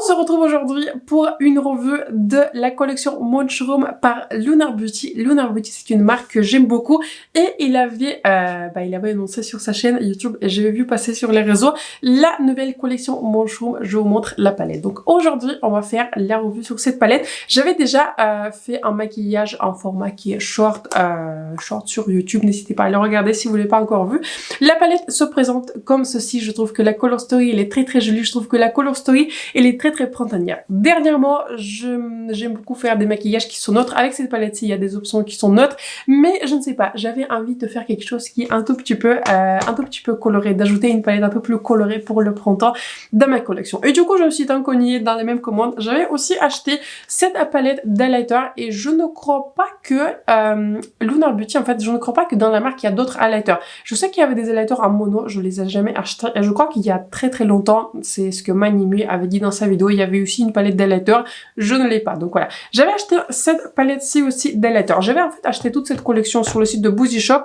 On se retrouve aujourd'hui pour une revue de la collection Mushroom par Lunar Beauty. Lunar Beauty, c'est une marque que j'aime beaucoup et il avait annoncé sur sa chaîne YouTube et j'ai vu passer sur les réseaux la nouvelle collection Mushroom. Je vous montre la palette. Donc aujourd'hui, on va faire la revue sur cette palette. J'avais déjà fait un maquillage en format qui est short sur YouTube. N'hésitez pas à le regarder si vous ne l'avez pas encore vu. La palette se présente comme ceci. Je trouve que la color story, elle est très très jolie. Je trouve que la color story, elle est très très printanière. Dernièrement, j'aime beaucoup faire des maquillages qui sont neutres. Avec cette palette-ci, il y a des options qui sont neutres, mais je ne sais pas, j'avais envie de faire quelque chose qui est un tout petit peu coloré, d'ajouter une palette un peu plus colorée pour le printemps dans ma collection. Et du coup, je me suis cognée dans les mêmes commandes. J'avais aussi acheté cette palette d'highlighter et je ne crois pas que Lunar Beauty, en fait, je ne crois pas que dans la marque, il y a d'autres highlighters. Je sais qu'il y avait des highlighters en mono, je les ai jamais achetés et je crois qu'il y a très très longtemps, c'est ce que Manimue avait dit dans sa vidéo, il y avait aussi une palette d'highlighter, je ne l'ai pas. Donc voilà, j'avais acheté cette palette-ci aussi d'highlighter. J'avais en fait acheté toute cette collection sur le site de Boozy Shop.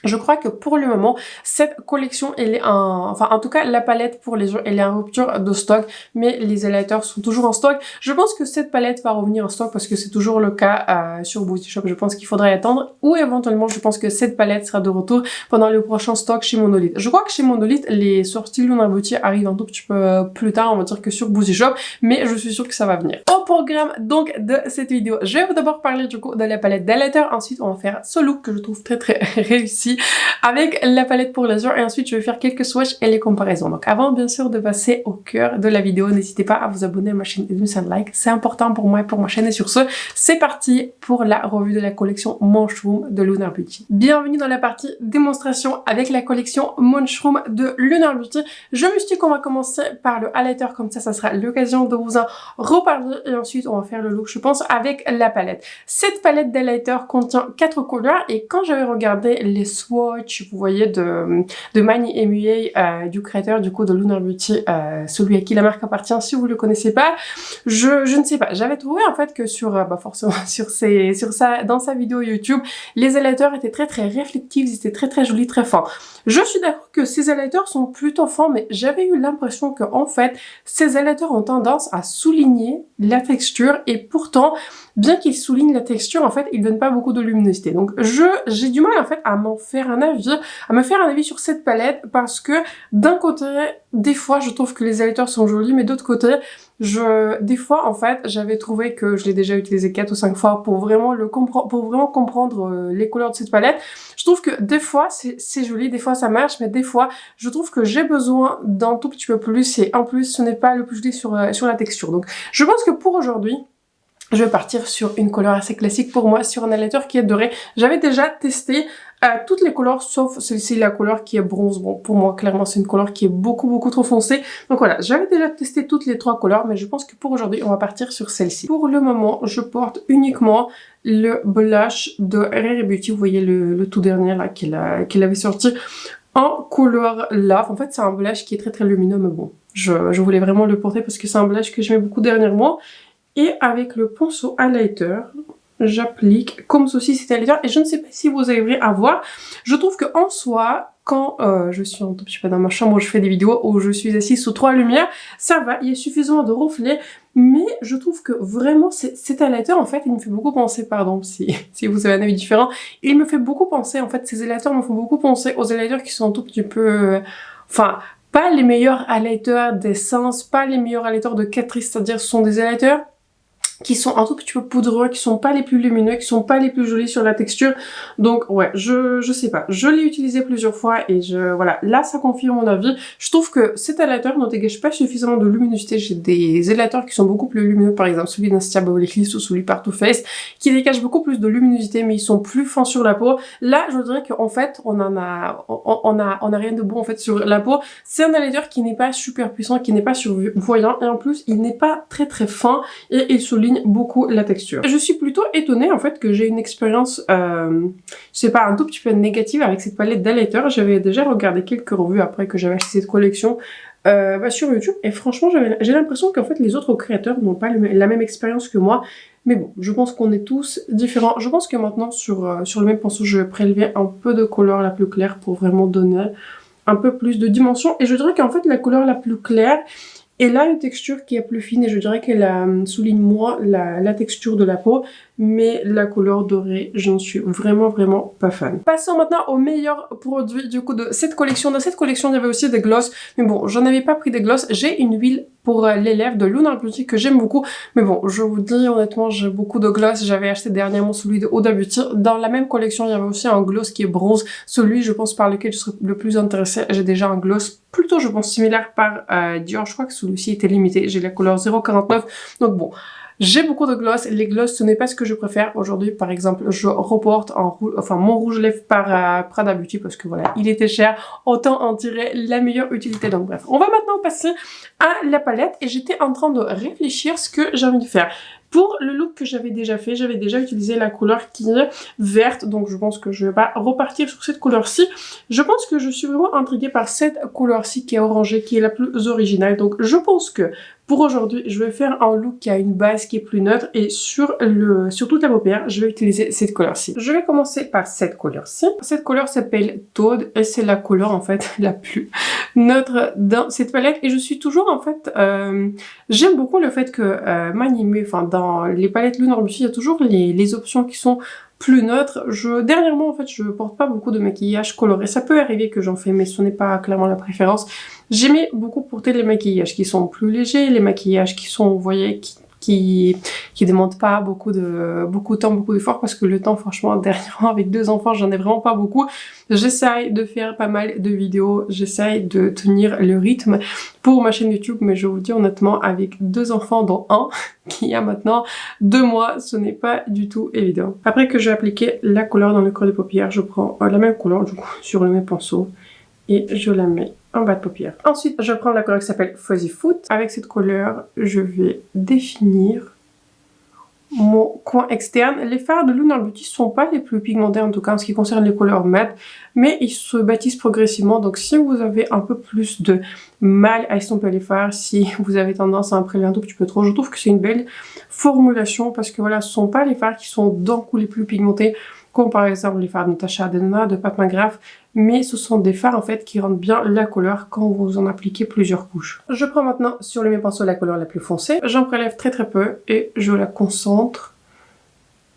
Je crois que pour le moment, cette collection, elle est en tout cas, la palette pour les yeux, elle est en rupture de stock, mais les highlighters sont toujours en stock. Je pense que cette palette va revenir en stock parce que c'est toujours le cas sur Boozy Shop. Je pense qu'il faudrait attendre ou éventuellement, je pense que cette palette sera de retour pendant le prochain stock chez Monolith. Je crois que chez Monolith, les sorties Lunar Beauty arrivent un tout petit peu plus tard, on va dire que sur Boozy Shop, mais je suis sûre que ça va venir. Au programme donc de cette vidéo, je vais d'abord parler du coup de la palette d'highlighter. Ensuite, on va faire ce look que je trouve très très réussi avec la palette pour les yeux et ensuite je vais faire quelques swatchs et les comparaisons. Donc avant bien sûr de passer au cœur de la vidéo, n'hésitez pas à vous abonner à ma chaîne et de me faire un like, c'est important pour moi et pour ma chaîne. Et sur ce, c'est parti pour la revue de la collection Mushroom de Lunar Beauty. Bienvenue dans la partie démonstration avec la collection Mushroom de Lunar Beauty. Je me suis dit qu'on va commencer par le highlighter, comme ça sera l'occasion de vous en reparler et ensuite on va faire le look je pense avec la palette. Cette palette d'highlighter contient 4 couleurs et quand j'avais regardé les swatchs, vous voyez, de Manimue, du créateur du coup de Lunar Beauty, celui à qui la marque appartient, si vous le connaissez pas, je ne sais pas, j'avais trouvé en fait que forcément dans sa vidéo YouTube, les highlighters étaient très très réflectifs, ils étaient très très jolis, très fins. Je suis d'accord que ces highlighters sont plutôt fins, mais j'avais eu l'impression que en fait, ces highlighters ont tendance à souligner la texture et pourtant, bien qu'ils soulignent la texture, en fait, ils donnent pas beaucoup de luminosité. Donc j'ai du mal en fait à me faire un avis sur cette palette parce que d'un côté, des fois, je trouve que les highlighters sont jolis, mais d'autre côté, des fois, en fait, j'avais trouvé que je l'ai déjà utilisé 4 ou 5 fois pour vraiment comprendre les couleurs de cette palette. Je trouve que des fois, c'est joli, des fois ça marche, mais des fois, je trouve que j'ai besoin d'un tout petit peu plus et en plus, ce n'est pas le plus joli sur la texture. Donc, je pense que pour aujourd'hui, je vais partir sur une couleur assez classique pour moi, sur un highlighter qui est doré. J'avais déjà testé toutes les couleurs sauf celle-ci, la couleur qui est bronze. Bon, pour moi, clairement, c'est une couleur qui est beaucoup trop foncée. Donc voilà, j'avais déjà testé toutes les 3 couleurs, mais je pense que pour aujourd'hui, on va partir sur celle-ci. Pour le moment, je porte uniquement le blush de Rare Beauty. Vous voyez le tout dernier là qu'il avait sorti en couleur lave. En fait, c'est un blush qui est très très lumineux, mais bon, je voulais vraiment le porter parce que c'est un blush que j'aimais beaucoup dernièrement. Et avec le pinceau highlighter, j'applique comme ceci cet highlighter. Et je ne sais pas si vous arriverez à voir. Je trouve que en soi, quand je suis un tout petit peu dans ma chambre où je fais des vidéos où je suis assise sous 3 lumières, ça va, il y a suffisamment de reflets. Mais je trouve que vraiment, cet highlighter, en fait, il me fait beaucoup penser, pardon, si vous avez un avis différent, il me fait beaucoup penser, en fait, ces highlighters me font beaucoup penser aux highlighters qui sont un tout petit peu... pas les meilleurs highlighters d'essence, pas les meilleurs highlighters de Catrice, c'est-à-dire ce sont des highlighters qui sont un tout petit peu poudreux, qui sont pas les plus lumineux, qui sont pas les plus jolis sur la texture. Donc ouais, je sais pas. Je l'ai utilisé plusieurs fois et voilà, là ça confirme mon avis. Je trouve que cet highlighter ne dégage pas suffisamment de luminosité. J'ai des highlighters qui sont beaucoup plus lumineux, par exemple celui d'Anastasia Beverly Hills ou celui par Too Faced, qui dégagent beaucoup plus de luminosité, mais ils sont plus fins sur la peau. Là, je dirais qu'en fait, on a rien de bon en fait sur la peau. C'est un highlighter qui n'est pas super puissant, qui n'est pas survoyant et en plus, il n'est pas très très fin et il souligne beaucoup la texture. Je suis plutôt étonnée en fait que j'ai une expérience, je sais pas, un tout petit peu négative avec cette palette d'highlighter. J'avais déjà regardé quelques revues après que j'avais acheté cette collection sur YouTube et franchement j'ai l'impression qu'en fait les autres créateurs n'ont pas la même expérience que moi. Mais bon, je pense qu'on est tous différents. Je pense que maintenant sur le même pinceau, je vais prélever un peu de couleur la plus claire pour vraiment donner un peu plus de dimension. Et je dirais qu'en fait la couleur la plus claire, Elle a une texture qui est plus fine et je dirais qu'elle souligne moins la texture de la peau, mais la couleur dorée, j'en suis vraiment pas fan. Passons maintenant au meilleur produit du coup de cette collection. Dans cette collection, il y avait aussi des glosses, mais bon, j'en avais pas pris des glosses. J'ai une huile pour les lèvres de Lunar Beauty que j'aime beaucoup, mais bon, je vous dis honnêtement, j'ai beaucoup de gloss. J'avais acheté dernièrement celui de Huda Beauty. Dans la même collection, il y avait aussi un gloss qui est bronze, celui je pense par lequel je serais le plus intéressée. J'ai déjà un gloss plutôt je pense similaire par Dior, je crois que celui-ci était limité, j'ai la couleur 0,49, donc bon. J'ai beaucoup de gloss, les gloss ce n'est pas ce que je préfère. Aujourd'hui par exemple je reporte mon rouge lèvres par Prada Beauty parce que voilà il était cher, autant en tirer la meilleure utilité. Donc bref, on va maintenant passer à la palette et j'étais en train de réfléchir ce que j'ai envie de faire. Pour le look que j'avais déjà fait, j'avais déjà utilisé la couleur qui est verte, donc je pense que je vais pas repartir sur cette couleur-ci. Je pense que je suis vraiment intriguée par cette couleur-ci qui est orangée, qui est la plus originale. Donc je pense que pour aujourd'hui, je vais faire un look qui a une base qui est plus neutre et sur toute la paupière, je vais utiliser cette couleur-ci. Je vais commencer par cette couleur-ci. Cette couleur s'appelle Toad et c'est la couleur en fait la plus neutre dans cette palette et je suis toujours en fait j'aime beaucoup le fait que dans les palettes Lunar Beauty, il y a toujours les options qui sont plus neutres. Dernièrement en fait je porte pas beaucoup de maquillage coloré, ça peut arriver que j'en fais mais ce n'est pas clairement la préférence. J'aimais beaucoup porter les maquillages qui sont plus légers, les maquillages qui sont, vous voyez, qui demandent pas beaucoup de temps, beaucoup d'efforts parce que le temps franchement dernièrement avec 2 enfants j'en ai vraiment pas beaucoup. J'essaye de faire pas mal de vidéos, j'essaye de tenir le rythme pour ma chaîne YouTube mais je vous dis honnêtement avec 2 enfants dont un qui a maintenant 2 mois, ce n'est pas du tout évident. Après que j'ai appliqué la couleur dans le creux des paupières, je prends la même couleur du coup sur le même pinceau et je la mets en bas de paupière. Ensuite, je prends la couleur qui s'appelle Fuzzy Foot. Avec cette couleur, je vais définir mon coin externe. Les fards de Lunar Beauty sont pas les plus pigmentés en tout cas en ce qui concerne les couleurs mat, mais ils se bâtissent progressivement. Donc si vous avez un peu plus de mal à estomper les fards, si vous avez tendance à en prélever un tout petit peu trop, je trouve que c'est une belle formulation parce que voilà, ce sont pas les fards qui sont d'un coup les plus pigmentés comme par exemple les fards de Natasha Denona, de Pat McGrath, mais ce sont des fards en fait qui rendent bien la couleur quand vous en appliquez plusieurs couches. Je prends maintenant sur le même pinceau la couleur la plus foncée, j'en prélève très peu et je la concentre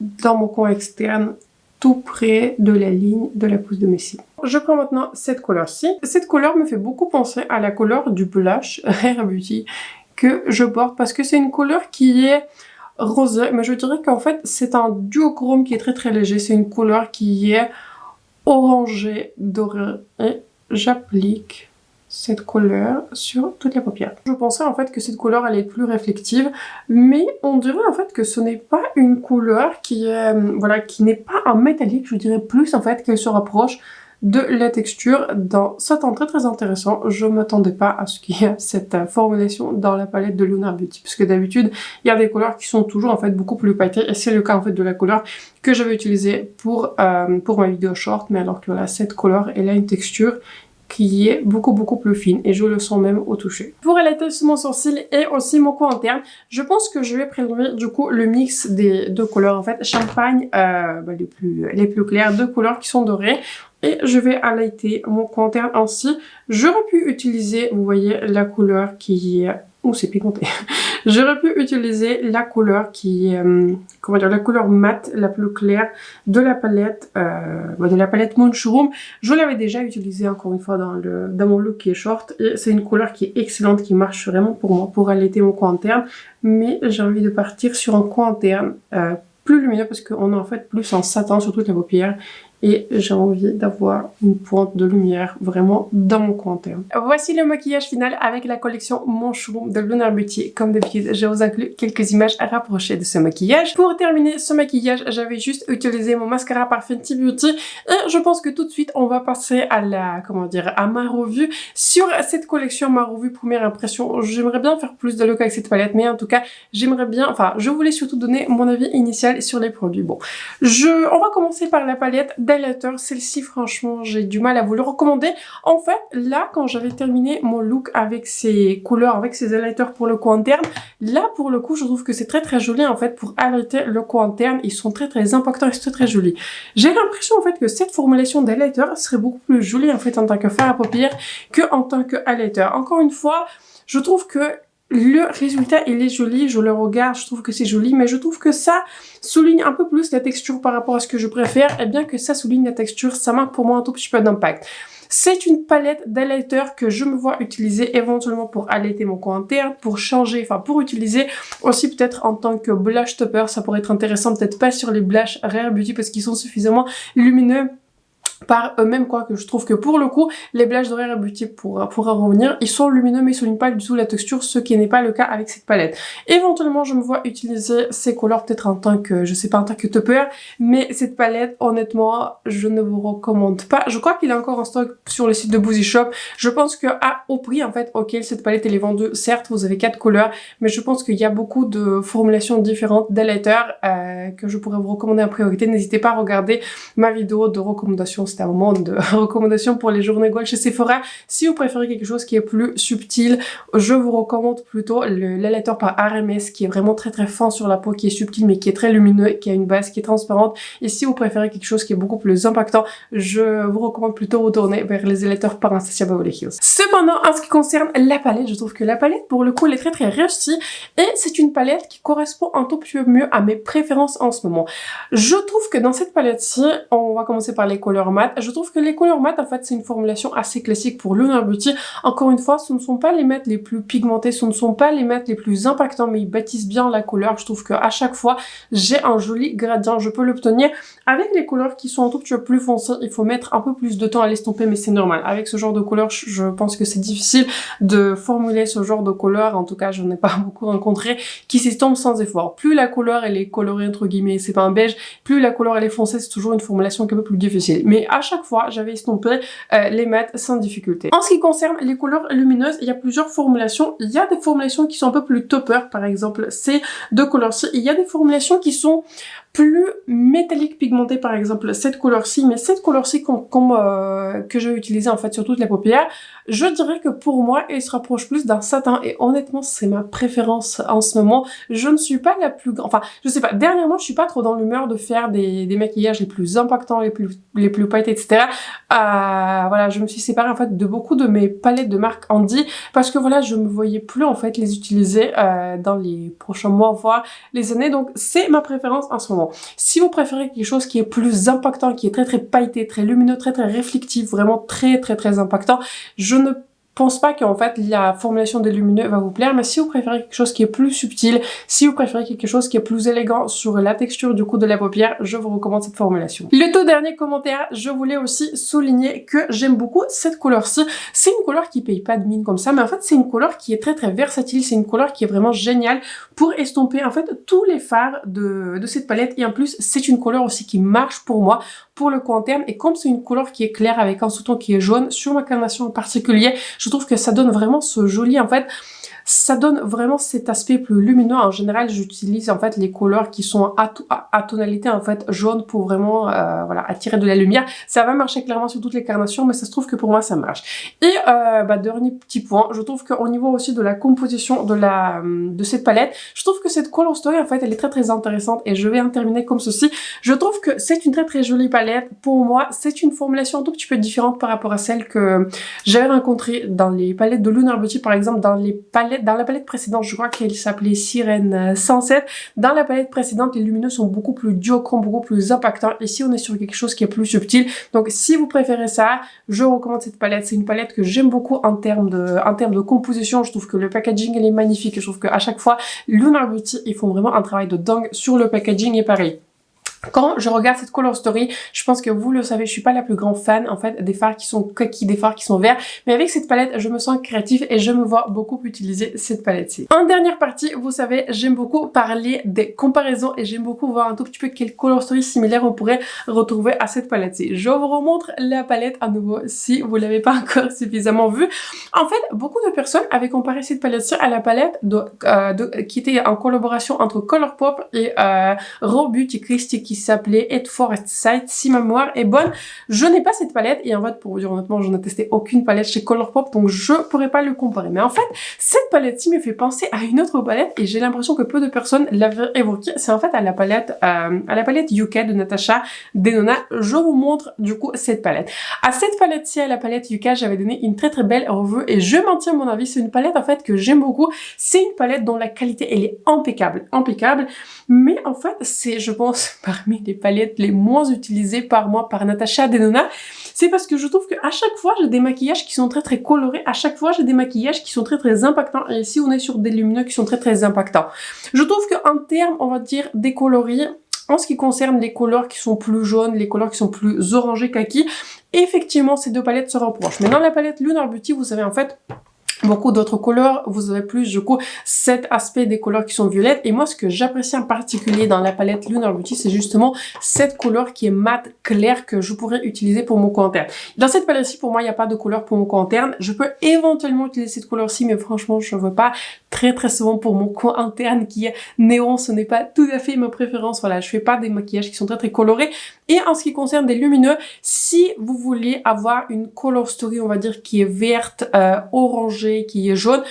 dans mon coin externe tout près de la ligne de la pousse de mes cils. Je prends maintenant cette couleur-ci. Cette couleur me fait beaucoup penser à la couleur du blush Rare Beauty que je porte parce que c'est une couleur qui est rosé, mais je dirais qu'en fait c'est un duochrome qui est très léger, c'est une couleur qui est orangé doré et j'applique cette couleur sur toute la paupière. Je pensais en fait que cette couleur elle est plus réflective, mais on dirait en fait que ce n'est pas une couleur qui est qui n'est pas un métallique, je dirais plus en fait qu'elle se rapproche de la texture dans ce ton très intéressant. Je m'attendais pas à ce qu'il y ait cette formulation dans la palette de Lunar Beauty puisque d'habitude il y a des couleurs qui sont toujours en fait beaucoup plus pailletées et c'est le cas en fait de la couleur que j'avais utilisée pour ma vidéo short, mais alors que voilà, cette couleur elle a une texture qui est beaucoup plus fine et je le sens même au toucher. Pour allaiter mon sourcil et aussi mon coin interne, je pense que je vais prélever du coup le mix des deux couleurs en fait, champagne les plus claires, 2 couleurs qui sont dorées. Et je vais highlighter mon coin interne ainsi. J'aurais pu utiliser, vous voyez, la couleur qui est... Ouh, c'est pigmenté. J'aurais pu utiliser la couleur qui est... la couleur mat, la plus claire de la palette Mushroom. Je l'avais déjà utilisée encore une fois dans mon look qui est short. Et c'est une couleur qui est excellente, qui marche vraiment pour moi, pour allaiter mon coin interne. Mais j'ai envie de partir sur un coin interne plus lumineux parce qu'on a en fait plus en satin sur toute la paupière. Et j'ai envie d'avoir une pointe de lumière vraiment dans mon coin interne. Voici le maquillage final avec la collection Mushroom de Lunar Beauty. Comme d'habitude, je vous inclus quelques images rapprochées de ce maquillage. Pour terminer ce maquillage, j'avais juste utilisé mon mascara par Fenty Beauty. Et je pense que tout de suite, on va passer à à ma revue sur cette collection, ma revue première impression. J'aimerais bien faire plus de look avec cette palette, mais en tout cas, je voulais surtout donner mon avis initial sur les produits. Bon, on va commencer par la palette d'highlighter. Celle-ci, franchement, j'ai du mal à vous le recommander. En fait, là, quand j'avais terminé mon look avec ces couleurs, avec ces highlighters pour le coin interne, là, pour le coup, je trouve que c'est très joli, en fait, pour highlighter le coin interne. Ils sont très impactants et c'est très joli. J'ai l'impression, en fait, que cette formulation d'highlighter serait beaucoup plus jolie, en fait, en tant que fard à paupières que en tant que highlighter. Encore une fois, je trouve que le résultat, il est joli, je le regarde, je trouve que c'est joli, mais je trouve que ça souligne un peu plus la texture par rapport à ce que je préfère, et bien que ça souligne la texture, ça manque pour moi un tout petit peu d'impact. C'est une palette d'highlighter que je me vois utiliser éventuellement pour allaiter mon coin interne, pour changer, enfin pour utiliser aussi peut-être en tant que blush topper, ça pourrait être intéressant, peut-être pas sur les blush Rare Beauty parce qu'ils sont suffisamment lumineux par eux-mêmes, quoi, que je trouve que pour le coup, les blushs de Rare Beauty pour en revenir, ils sont lumineux mais ils soulignent pas du tout la texture, ce qui n'est pas le cas avec cette palette. Éventuellement, je me vois utiliser ces couleurs peut-être en tant que, je sais pas, en tant que topper, mais cette palette, honnêtement, je ne vous recommande pas. Je crois qu'il est encore en stock sur le site de Boozy Shop. Je pense que au prix, en fait, ok, cette palette elle est vendue, certes, vous avez 4 couleurs, mais je pense qu'il y a beaucoup de formulations différentes d'highlighter que je pourrais vous recommander en priorité. N'hésitez pas à regarder ma vidéo de recommandation. C'était un moment de recommandation pour les journées Gold chez Sephora. Si vous préférez quelque chose qui est plus subtil, je vous recommande plutôt l'highlighter par RMS qui est vraiment très très fin sur la peau, qui est subtil mais qui est très lumineux, qui a une base qui est transparente. Et si vous préférez quelque chose qui est beaucoup plus impactant, je vous recommande plutôt retourner vers les highlighters par Anastasia Beverly Hills. Cependant, en ce qui concerne la palette, je trouve que la palette pour le coup elle est très très réussie et c'est une palette qui correspond un tout petit peu mieux à mes préférences en ce moment. Je trouve que dans cette palette-ci, on va commencer par les couleurs mat. Je trouve que les couleurs mat, en fait, c'est une formulation assez classique pour Lunar Beauty. Encore une fois, ce ne sont pas les mats les plus pigmentés, ce ne sont pas les mats les plus impactants, mais ils bâtissent bien la couleur. Je trouve qu'à chaque fois, j'ai un joli gradient. Je peux l'obtenir avec les couleurs qui sont un tout petit peu plus foncées. Il faut mettre un peu plus de temps à l'estomper, mais c'est normal. Avec ce genre de couleur, je pense que c'est difficile de formuler ce genre de couleur. En tout cas, je n'ai pas beaucoup rencontré qui s'estompent sans effort. Plus la couleur, elle est colorée, entre guillemets, c'est pas un beige, plus la couleur, elle est foncée, c'est toujours une formulation un peu plus difficile. Mais à chaque fois, j'avais estompé les mats sans difficulté. En ce qui concerne les couleurs lumineuses, il y a plusieurs formulations. Il y a des formulations qui sont un peu plus topper, par exemple ces deux couleurs-ci. Il y a des formulations qui sont plus métallique pigmenté, par exemple cette couleur-ci, mais cette couleur-ci que je vais utiliser en fait sur toutes les paupières, je dirais que pour moi elle se rapproche plus d'un satin et honnêtement c'est ma préférence en ce moment. Je ne suis pas la plus enfin je sais pas, dernièrement je suis pas trop dans l'humeur de faire des maquillages les plus impactants, les plus pailletés, etc. Voilà, je me suis séparée en fait de beaucoup de mes palettes de marque Andy parce que voilà, je me voyais plus en fait les utiliser dans les prochains mois voire les années, donc c'est ma préférence en ce moment. Si vous préférez quelque chose qui est plus impactant, qui est très très pailleté, très lumineux, très très réflectif, vraiment très très très impactant, je ne pense pas qu'en fait la formulation des lumineux va vous plaire, mais si vous préférez quelque chose qui est plus subtil, si vous préférez quelque chose qui est plus élégant sur la texture du coup de la paupière, je vous recommande cette formulation. Le tout dernier commentaire, je voulais aussi souligner que j'aime beaucoup cette couleur-ci. C'est une couleur qui paye pas de mine comme ça, mais en fait c'est une couleur qui est très très versatile, c'est une couleur qui est vraiment géniale pour estomper en fait tous les fards de cette palette, et en plus c'est une couleur aussi qui marche pour moi pour le coin interne, et comme c'est une couleur qui est claire avec un sous-ton qui est jaune sur ma carnation en particulier, je trouve que ça donne vraiment ce joli en fait, ça donne vraiment cet aspect plus lumineux. En général, j'utilise en fait les couleurs qui sont à tonalité en fait jaune pour vraiment voilà, attirer de la lumière. Ça va marcher clairement sur toutes les carnations, mais ça se trouve que pour moi ça marche. Et dernier petit point, je trouve qu'au niveau aussi de la composition de cette palette, je trouve que cette Color Story en fait elle est très très intéressante, et je vais en terminer comme ceci. Je trouve que c'est une très très jolie palette. Pour moi, c'est une formulation un tout petit peu différente par rapport à celle que j'avais rencontrée dans les palettes de Lunar Beauty, par exemple. Dans la palette précédente, je crois qu'elle s'appelait Sirène 107. Dans la palette précédente, les lumineux sont beaucoup plus duochromes, beaucoup plus impactants. Ici, on est sur quelque chose qui est plus subtil. Donc, si vous préférez ça, je recommande cette palette. C'est une palette que j'aime beaucoup en termes de composition. Je trouve que le packaging, elle est magnifique. Je trouve qu'à chaque fois, Lunar Beauty, ils font vraiment un travail de dingue sur le packaging, et pareil. Quand je regarde cette Color Story, je pense que vous le savez, je suis pas la plus grande fan en fait des fards qui sont coquilles, des fards qui sont verts, mais avec cette palette, je me sens créative et je me vois beaucoup utiliser cette palette-ci. En dernière partie, vous savez, j'aime beaucoup parler des comparaisons et j'aime beaucoup voir un tout petit peu quelle Color Story similaire on pourrait retrouver à cette palette-ci. Je vous remontre la palette à nouveau si vous l'avez pas encore suffisamment vue. En fait, beaucoup de personnes avaient comparé cette palette-ci à la palette qui était en collaboration entre Colourpop et Raw Beauty Christy qui s'appelait Head Forest Sight, si ma mémoire est bonne. Je n'ai pas cette palette et en fait, pour vous dire honnêtement, je n'ai testé aucune palette chez Colourpop, donc je pourrais pas le comparer. Mais en fait, cette palette-ci me fait penser à une autre palette et j'ai l'impression que peu de personnes l'avaient évoquée. C'est en fait à la palette Yuka de Natasha Denona. Je vous montre du coup cette palette. À cette palette-ci, à la palette Yuka, j'avais donné une très belle revue et je maintiens mon avis. C'est une palette en fait que j'aime beaucoup. C'est une palette dont la qualité elle est impeccable, mais en fait c'est je pense parmi les palettes les moins utilisées par moi, par Natasha Denona. C'est parce que je trouve qu'à chaque fois j'ai des maquillages qui sont très colorés, à chaque fois j'ai des maquillages qui sont très impactants et ici on est sur des lumineux qui sont très impactants. Je trouve qu'en termes on va dire des coloris, en ce qui concerne les couleurs qui sont plus jaunes, les couleurs qui sont plus orangés kaki, effectivement ces deux palettes se rapprochent. Mais dans la palette Lunar Beauty vous avez en fait beaucoup d'autres couleurs, vous avez plus du coup cet aspect des couleurs qui sont violettes et moi ce que j'apprécie en particulier dans la palette Lunar Beauty c'est justement cette couleur qui est mat claire que je pourrais utiliser pour mon coin interne. Dans cette palette-ci pour moi il n'y a pas de couleur pour mon coin interne, je peux éventuellement utiliser cette couleur-ci mais franchement je ne veux pas très souvent pour mon coin interne qui est néon, ce n'est pas tout à fait ma préférence, voilà je fais pas des maquillages qui sont très colorés. Et en ce qui concerne des lumineux, si vous voulez avoir une color story on va dire qui est verte, orangée, qui est jaune,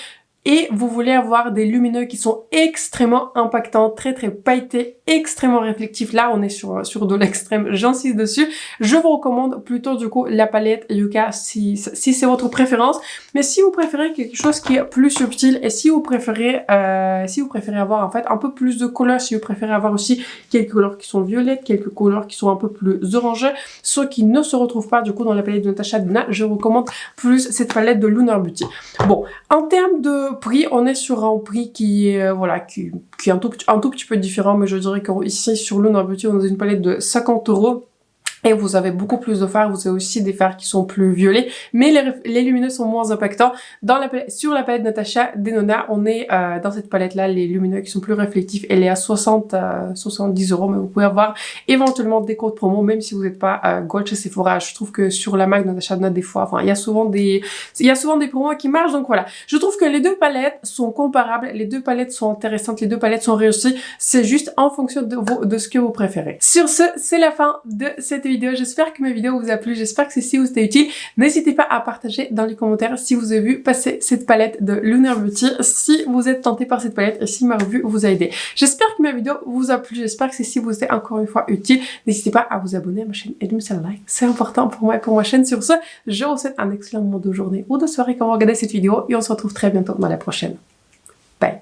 et vous voulez avoir des lumineux qui sont extrêmement impactants, très pailletés, extrêmement réflectifs. Là, on est sur de l'extrême, j'insiste dessus. Je vous recommande plutôt du coup la palette Yuka si c'est votre préférence. Mais si vous préférez quelque chose qui est plus subtil et si vous préférez avoir en fait un peu plus de couleurs, si vous préférez avoir aussi quelques couleurs qui sont violettes, quelques couleurs qui sont un peu plus orangées, ceux qui ne se retrouvent pas du coup dans la palette de Natasha Denona, je recommande plus cette palette de Lunar Beauty. Bon, en termes de prix, on est sur un prix qui est voilà, qui est un tout petit peu différent, mais je dirais qu'ici sur Lunar Beauty on a une palette de 50 €. Et vous avez beaucoup plus de fards, vous avez aussi des fards qui sont plus violets, mais les lumineux sont moins impactants. Sur la palette Natasha Denona, on est dans cette palette-là, les lumineux qui sont plus réflectifs, elle est à 70 €, mais vous pouvez avoir éventuellement des codes promo, même si vous n'êtes pas Gold chez Sephora. Je trouve que sur la marque Natasha Denona, des fois, enfin, il y a souvent des promos qui marchent, donc voilà. Je trouve que les deux palettes sont comparables, les deux palettes sont intéressantes, les deux palettes sont réussies. C'est juste en fonction de ce que vous préférez. Sur ce, c'est la fin de cette vidéo. J'espère que ma vidéo vous a plu, j'espère que celle-ci vous a été utile. N'hésitez pas à partager dans les commentaires si vous avez vu passer cette palette de Lunar Beauty, si vous êtes tenté par cette palette et si ma revue vous a aidé. J'espère que ma vidéo vous a plu, j'espère que celle-ci vous est encore une fois utile. N'hésitez pas à vous abonner à ma chaîne et de me faire like, c'est important pour moi et pour ma chaîne. Sur ce, je vous souhaite un excellent moment de journée ou de soirée quand vous regardez cette vidéo et on se retrouve très bientôt dans la prochaine.